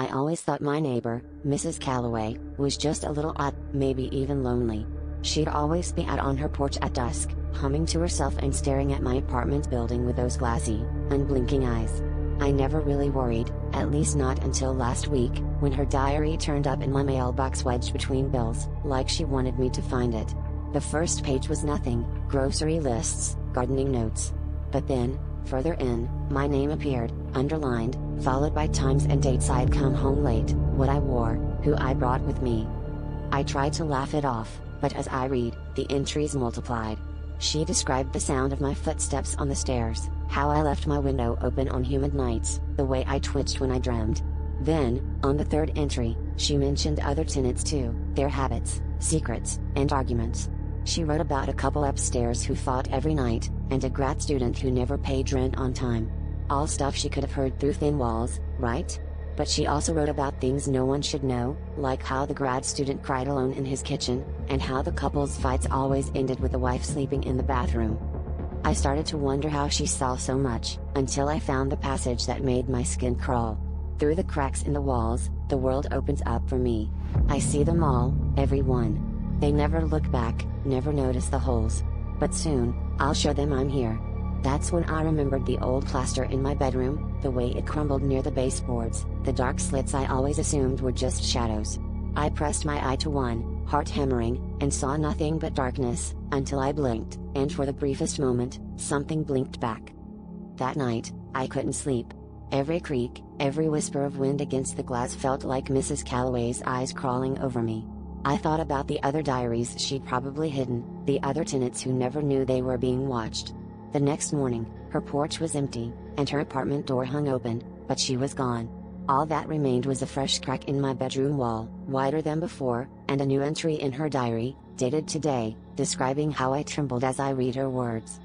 I always thought my neighbor, Mrs. Calloway, was just a little odd, maybe even lonely. She'd always be out on her porch at dusk, humming to herself and staring at my apartment building with those glassy, unblinking eyes. I never really worried, at least not until last week, when her diary turned up in my mailbox wedged between bills, like she wanted me to find it. The first page was nothing, grocery lists, gardening notes. But then, further in, my name appeared, underlined, followed by times and dates I'd come home late, what I wore, who I brought with me. I tried to laugh it off, but as I read, the entries multiplied. She described the sound of my footsteps on the stairs, how I left my window open on humid nights, the way I twitched when I dreamed. Then, on the third entry, she mentioned other tenants too, their habits, secrets, and arguments. She wrote about a couple upstairs who fought every night, and a grad student who never paid rent on time. All stuff she could have heard through thin walls, right? But she also wrote about things no one should know, like how the grad student cried alone in his kitchen, and how the couple's fights always ended with the wife sleeping in the bathroom. I started to wonder how she saw so much, until I found the passage that made my skin crawl. Through the cracks in the walls, the world opens up for me. I see them all, every one. They never look back, never notice the holes. But soon, I'll show them I'm here. That's when I remembered the old plaster in my bedroom, the way it crumbled near the baseboards, the dark slits I always assumed were just shadows. I pressed my eye to one, heart hammering, and saw nothing but darkness, until I blinked, and for the briefest moment, something blinked back. That night, I couldn't sleep. Every creak, every whisper of wind against the glass felt like Mrs. Calloway's eyes crawling over me. I thought about the other diaries she'd probably hidden, the other tenants who never knew they were being watched. The next morning, her porch was empty, and her apartment door hung open, but she was gone. All that remained was a fresh crack in my bedroom wall, wider than before, and a new entry in her diary, dated today, describing how I trembled as I read her words.